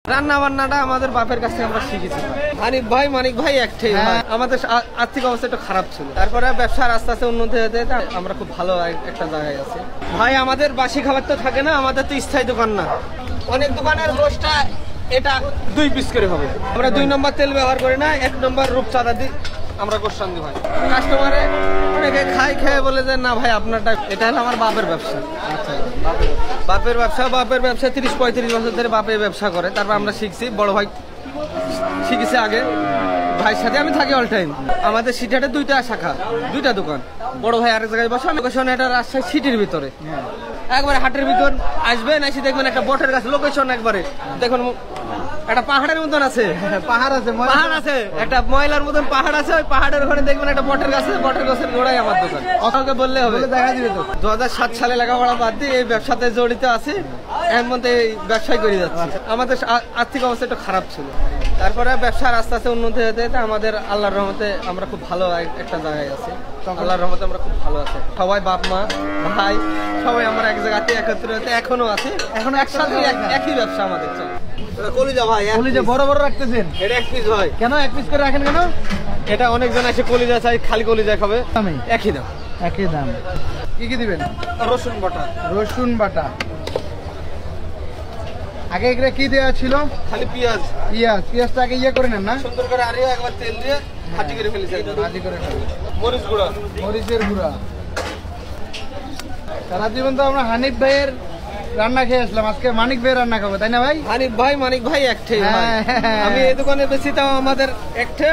রান্না বান্নাটা আমাদের বাপের কাছে আমরা শিখেছি। হানিফ ভাই মানিক ভাই একটাই। আমাদের আর্থিক অবস্থা একটু খারাপ ছিল, তারপরে ব্যবসার আস্তে আস্তে উন্নতি হতে আমরা খুব ভালো একটা জায়গায় আছি ভাই। আমাদের বাসি খাবার তো থাকে না, আমাদের তো স্থায়ী দোকান না। অনেক দোকানের গোষ্ঠটা এটা 2 পিস করে হবে। আমরা 2 নম্বর তেল ব্যবহার করি না, 1 নম্বর রূপচাঁদা দিই আমরা গোস্বান দিই ভাই। কাস্টমারে অনেকে খেয়ে বলে যে না ভাই আপনারটা, এটা হলো আমার বাপের ব্যবসা। বাপের ব্যবসা 30-35 বছর ধরে বাপের ব্যবসা করে। তারপর আমরা শিখছি, বড় ভাই শিখেছি আগে, ভাইয়ের সাথে আমি থাকি অল টাইম। আমাদের সিটিহাটে 2টা শাখা, 2টা দোকান। বড় ভাই আরেক জায়গায় বসে, লোকেশন এটা রাজশাহী সিটির ভিতরে, একবারে হাটের ভিতর আসবেন, এসে দেখবেন একটা বটের গাছ লোকেশন, একবারে দেখুন একটা পাহাড়ের মতন আছে, পাহাড় আছে একটা ময়লার মতন পাহাড় আছে, ওই পাহাড়ের ওখানে দেখবেন একটা বটের গাছ আছে, বটের গাছের গোড়াই আমার দোকান। কাউকে বললে হবে, দেখা দিবে তো। 2007 সালে লেখাপড়া বাদ দিয়ে এই ব্যবসাতে জড়িত আছি, এর মধ্যে ব্যবসায় করে যাচ্ছি। আমাদের আর্থিক অবস্থা একটু খারাপ ছিল, তারপরে ব্যবসার আস্তে আস্তে উন্নতি হতে আমাদের আল্লাহর রহমতে আমরা খুব ভালো একটা জায়গায় আছি। আল্লাহর রহমতে আমরা খুব ভালো আছি, সবাই বাপ মা ভাই সবাই আমরা এক জায়গাতে একত্রিত হতে এখনো আছে, এখন একসাথে একই ব্যবসা আমাদের চলে। কলিজা ভাই, কলিজা বড় বড় রাখতেছেন, এটা 1 পিস ভাই। কেন 1 পিস করে রাখেন কেন? এটা অনেকজন এসে কলিজা চাই, খালি কলিজা খাবে, একই দাম। একই দাম। কি কি দিবেন? রসুন বাটা। রসুন বাটা। আগে এগুলো কি দেওয়া ছিল? খালি পেঁয়াজ। পেঁয়াজটা আগে ইয়ে করে নেন না, সুন্দর করে আরে একবার তেল দিয়ে ভাজি করে ফেলেছি, ভাজি করে ফেলি। মরিচ গুঁড়া, মরিচের গুঁড়া। সারা জীবন তো আমরা হানিফ ভাইয়ের রান্না খেয়ে আসলাম, আজকে মানিক ভাই রান্না খাবো, তাই না ভাই? হানিফ ভাই মানিক ভাই একটাই। আমি এই দোকানে বেশি, তাও আমাদের একটা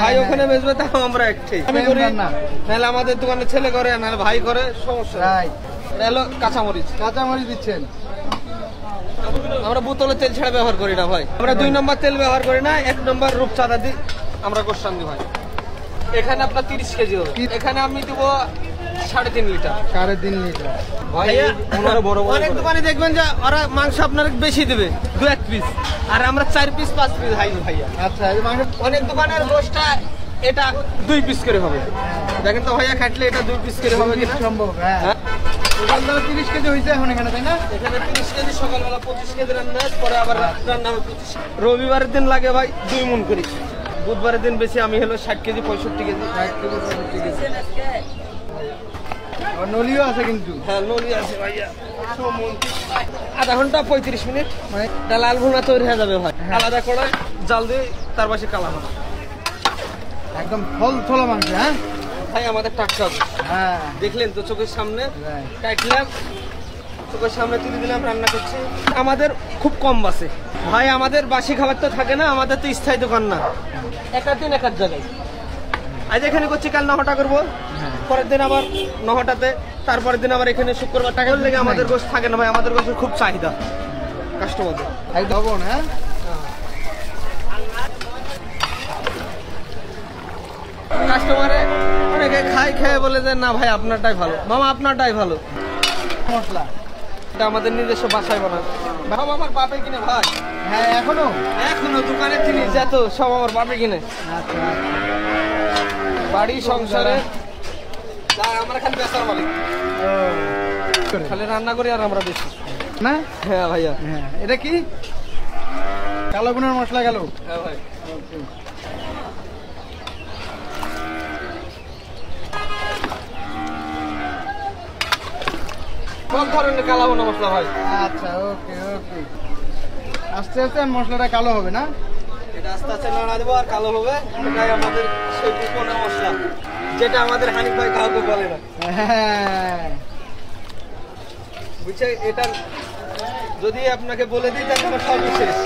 ভাই, ওখানে বেচবে তাও আমরা একটাই। আমি করি না, নাহলে আমাদের দোকানে ছেলে করে, নাহলে ভাই করে, সমস্যা নাই। এটা হলো কাঁচামরিচ। কাঁচামরিচ দিচ্ছেন। আমরা বোতলের তেল ছাড়া ব্যবহার করি না ভাই, আমরা 2 নম্বর তেল ব্যবহার করি না, 1 নম্বর রূপচাঁদা দিই আমরা গোস্বান দিই ভাই। এখানে আপনার 30 কেজি হবে, এখানে আমি দেবো 3.5 লিটার। 3.5 লিটার ভাইয়া। অনেক দোকানে দেখবেন যে ওরা মাংস আপনার বেশি দেবে, 2-1 পিস, আর আমরা 4 পিস 5 পিস ভাইয়া। আচ্ছা, অনেক দোকানের গোষ্ঠটা এটা 2 পিস করে হবে। দেখেন তো ভাইয়া, কাটলে এটা 2 পিস করে হবে কিনা সম্ভব? হ্যাঁ, 30 কেজি হয়েছে এখন এখানে, তাই না? এখানে 30 কেজি, সকালবেলা 25 কেজি রান্না, পরে আবার রান্না হবে 25। রবিবারের দিন লাগে ভাই 2 মণ করি, বুধবারের দিন বেশি, আমি হলো 60 কেজি 65 কেজি। 60 kg 65 kg. আর নলিও আছে কিন্তু। হ্যাঁ, নলি আছে ভাইয়া। আধা ঘন্টা 35 মিনিট মানে লাল ভুনা তৈরি হয়ে যাবে ভাই। আলাদা করে জাল দিয়ে তার পাশে কালা ভুনা, একদম থলথলা মাংস। হ্যাঁ ভাই, আমাদের টাটকা। হ্যাঁ, দেখলেন তো চোখের সামনে কাটলাম, চোখের সামনে তুলে দিলাম, রান্না করছি। আমাদের খুব কম বাসে ভাই, আমাদের বাসি খাবার তো থাকে না, আমাদের তো স্থায়ী দোকান না, একার দিন একার জায়গায়। আজ এখানে করছি, কাল 9টা করবো, পরের দিন আবার 9টাতে, তারপরের দিন আবার এখানে শুক্রবার। টাকার লেগে আমাদের গোষ্ঠ থাকে না ভাই, আমাদের গোষ্ঠের খুব চাহিদা কাস্টমারদের। একদম। হ্যাঁ, কাস্টমারে অনেকে খেয়ে বলে যে না ভাই আপনারটাই ভালো, মামা আপনারটাই ভালো। মশলা এটা আমাদের নিজস্ব বাসায় বানানো, বাবা আমার বাপে কিনে ভাই। হ্যাঁ, এখনো দোকানের জিনিস যত সব আমার বাপে কিনে। আচ্ছা, বাড়ি সংসারে আমরা খালি বেচার মালিক, খালি রান্না করি আর আমরা বেশি না। হ্যাঁ ভাইয়া। হ্যাঁ, এটা কি কালো গুনের মশলা গেল? হ্যাঁ ভাই। সব ধরনের কালো বোনা মশলা ভাই। আচ্ছা, ওকে। আস্তে আস্তে মশলাটা কালো হবে না? এটা আস্তে আস্তে নাড়া দেবো আর কালো হবে। এটাই আমাদের সেই গোপনা মশলা, যেটা আমাদের হানিফ ভাই কাউকে বলে না। হ্যাঁ, বুঝছে? এটা যদি আপনাকে বলে দিই তাহলে আমার সবই শেষ।